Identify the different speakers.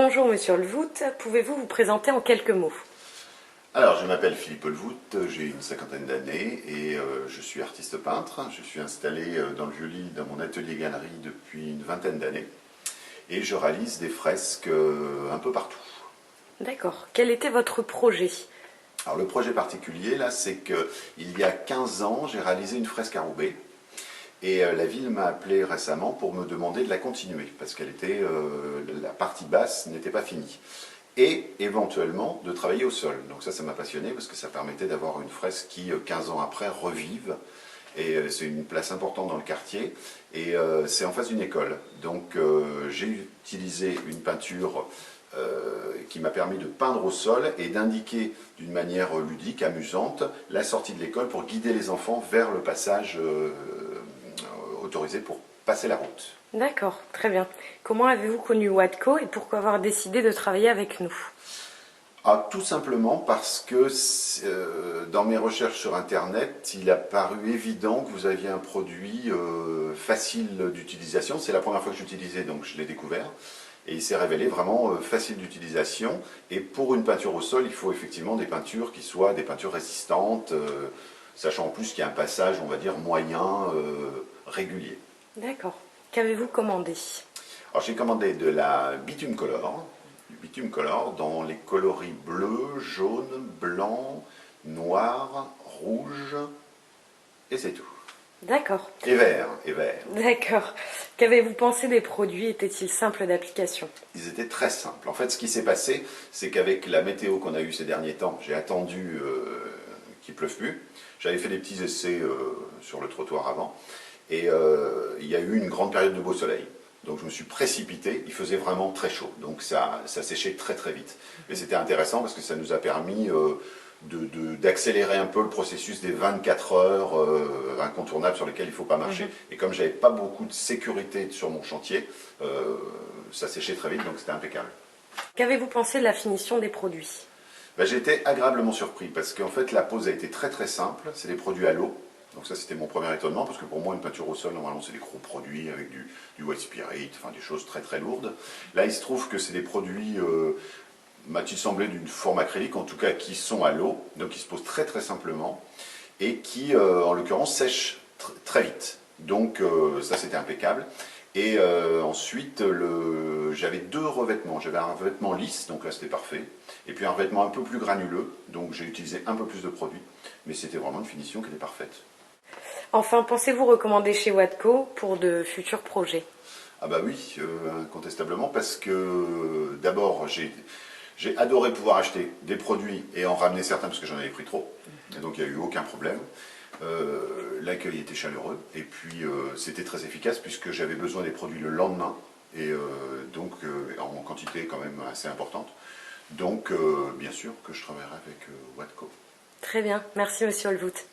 Speaker 1: Bonjour Monsieur Olvout, pouvez-vous vous présenter en quelques mots?
Speaker 2: Alors, je m'appelle Philippe Olvout, j'ai une cinquantaine d'années et je suis artiste peintre. Je suis installé dans le Vieux-Lille, dans mon atelier-galerie depuis une vingtaine d'années et je réalise des fresques un peu partout.
Speaker 1: D'accord. Quel était votre projet?
Speaker 2: Alors, le projet particulier, là, c'est qu'il y a 15 ans, j'ai réalisé une fresque à Roubaix et la ville m'a appelé récemment pour me demander de la continuer parce qu'elle était, la partie basse n'était pas finie. Et éventuellement de travailler au sol. Donc ça m'a passionné parce que ça permettait d'avoir une fresque qui, 15 ans après, revive. Et c'est une place importante dans le quartier. Et c'est en face d'une école. Donc j'ai utilisé une peinture qui m'a permis de peindre au sol et d'indiquer d'une manière ludique, amusante, la sortie de l'école pour guider les enfants vers le passage autorisé pour passer la route.
Speaker 1: D'accord, très bien. Comment avez-vous connu Watco et pourquoi avoir décidé de travailler avec nous?
Speaker 2: Tout simplement parce que dans mes recherches sur Internet, il a paru évident que vous aviez un produit facile d'utilisation. C'est la première fois que j'utilisais, donc je l'ai découvert. Et il s'est révélé vraiment facile d'utilisation. Et pour une peinture au sol, il faut effectivement des peintures qui soient des peintures résistantes, sachant en plus qu'il y a un passage, on va dire, moyen, régulier.
Speaker 1: D'accord. Qu'avez-vous commandé?
Speaker 2: Alors j'ai commandé de la bitume color, du bitume color dans les coloris bleu, jaune, blanc, noir, rouge, et c'est tout.
Speaker 1: D'accord.
Speaker 2: Et vert, et vert.
Speaker 1: D'accord. Qu'avez-vous pensé des produits? Étaient-ils simples d'application?
Speaker 2: Ils étaient très simples. En fait, ce qui s'est passé, c'est qu'avec la météo qu'on a eue ces derniers temps, j'ai attendu qu'il pleuve plus. J'avais fait des petits essais sur le trottoir avant, et il y a eu une grande période de beau soleil. Donc je me suis précipité, il faisait vraiment très chaud, donc ça séchait très très vite. Mais c'était intéressant parce que ça nous a permis d'accélérer un peu le processus des 24 heures incontournables sur lesquelles il ne faut pas marcher. Et comme j'avais pas beaucoup de sécurité sur mon chantier, ça séchait très vite, donc c'était impeccable.
Speaker 1: Qu'avez-vous pensé de la finition des produits?
Speaker 2: J'ai été agréablement surpris parce qu'en fait la pose a été très très simple, c'est des produits à l'eau. Donc ça c'était mon premier étonnement parce que pour moi une peinture au sol normalement c'est des gros produits avec du white spirit, enfin des choses très très lourdes. Là il se trouve que c'est des produits, m'a-t-il semblé, d'une forme acrylique en tout cas qui sont à l'eau, donc qui se posent très très simplement et qui en l'occurrence sèchent très vite. Donc ça c'était impeccable. Et ensuite j'avais deux revêtements, j'avais un revêtement lisse, donc là c'était parfait, et puis un revêtement un peu plus granuleux, donc j'ai utilisé un peu plus de produit, mais c'était vraiment une finition qui était parfaite.
Speaker 1: Enfin, pensez-vous recommander chez Watco pour de futurs projets?
Speaker 2: Ah bah oui, incontestablement, parce que d'abord j'ai adoré pouvoir acheter des produits et en ramener certains parce que j'en avais pris trop, et donc il n'y a eu aucun problème. L'accueil était chaleureux et puis c'était très efficace puisque j'avais besoin des produits le lendemain et donc en quantité quand même assez importante. Donc bien sûr que je travaillerai avec Watco.
Speaker 1: Très bien, merci Monsieur Olvout.